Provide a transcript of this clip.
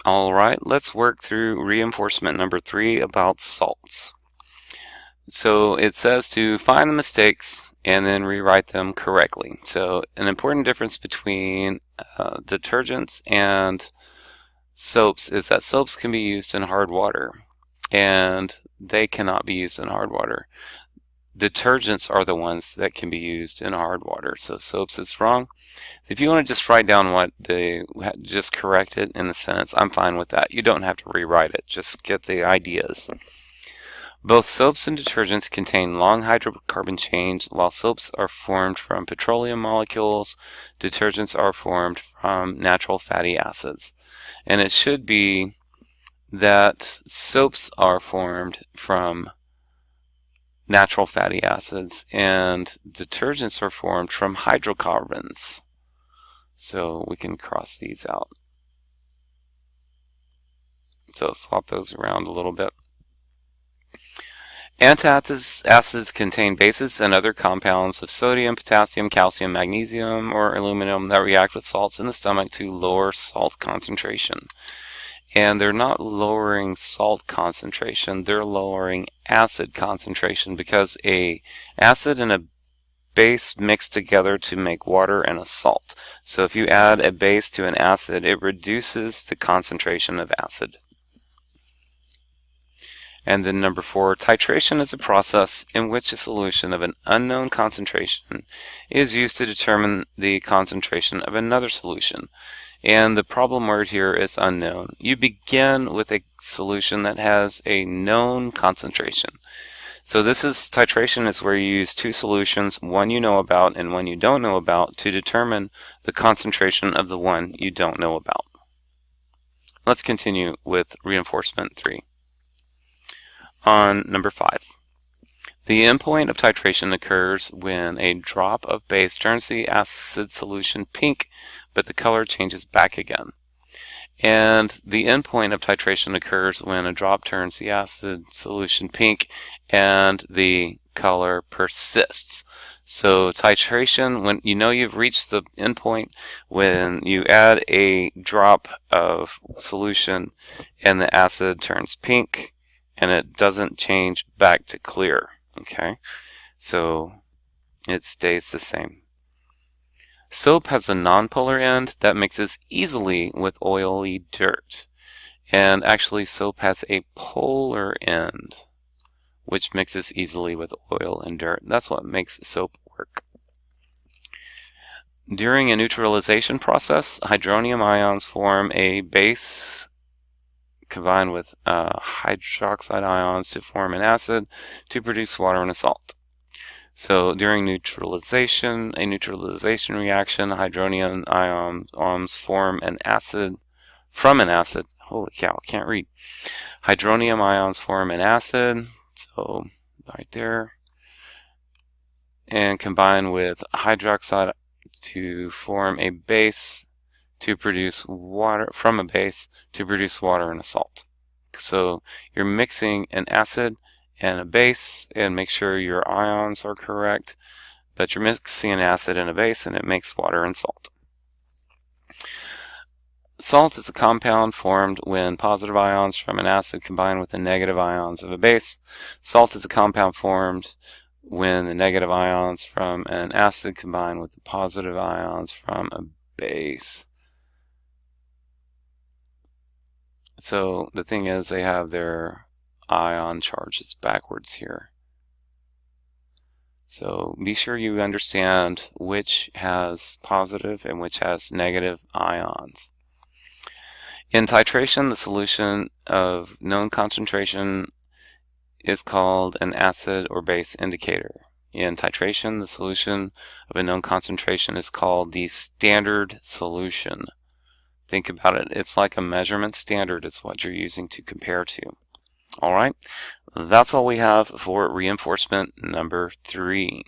Alright, let's work through reinforcement number 3 about salts. So it says to find the mistakes and then rewrite them correctly. So an important difference between detergents and soaps is that soaps can be used in hard water and they cannot be used in hard water. Detergents are the ones that can be used in hard water. So soaps is wrong. If you want to just write down what they just correct it in the sentence, I'm fine with that. You don't have to rewrite it. Just get the ideas. Both soaps and detergents contain long hydrocarbon chains. While soaps are formed from petroleum molecules, detergents are formed from natural fatty acids. And it should be that soaps are formed from natural fatty acids and detergents are formed from hydrocarbons. So we can cross these out. So swap those around a little bit. Antacids contain bases and other compounds of sodium, potassium, calcium, magnesium, or aluminum that react with salts in the stomach to lower salt concentration. And they're not lowering salt concentration, they're lowering acid concentration because an acid and a base mix together to make water and a salt. So if you add a base to an acid, it reduces the concentration of acid. And then number 4, titration is a process in which a solution of an unknown concentration is used to determine the concentration of another solution. And the problem word here is unknown. You begin with a solution that has a known concentration. So titration is where you use two solutions, one you know about and one you don't know about, to determine the concentration of the one you don't know about. Let's continue with reinforcement 3. On number 5. The endpoint of titration occurs when a drop of base turns the acid solution pink, but the color changes back again. And the endpoint of titration occurs when a drop turns the acid solution pink and the color persists. So titration, when you know you've reached the endpoint, when you add a drop of solution and the acid turns pink and it doesn't change back to clear. Okay, so it stays the same. Soap has a nonpolar end that mixes easily with oily dirt. And actually soap has a polar end, which mixes easily with oil and dirt. That's what makes soap work. During a neutralization process, hydronium ions form a base combined with hydroxide ions to form an acid to produce water and a salt. So during neutralization, a neutralization reaction, hydronium ions form an acid from an acid. Holy cow, I can't read. Hydronium ions form an acid, so right there, and combine with hydroxide to form a base to produce water, from a base to produce water and a salt. So you're mixing an acid and a base, and make sure your ions are correct, but you're mixing an acid and a base and it makes water and salt. Salt is a compound formed when positive ions from an acid combine with the negative ions of a base. Salt is a compound formed when the negative ions from an acid combine with the positive ions from a base. So the thing is, they have their ion charges backwards here. So be sure you understand which has positive and which has negative ions. In titration, the solution of known concentration is called an acid or base indicator. In titration, the solution of a known concentration is called the standard solution. Think about it. It's like a measurement standard is what you're using to compare to. Alright, that's all we have for reinforcement number 3.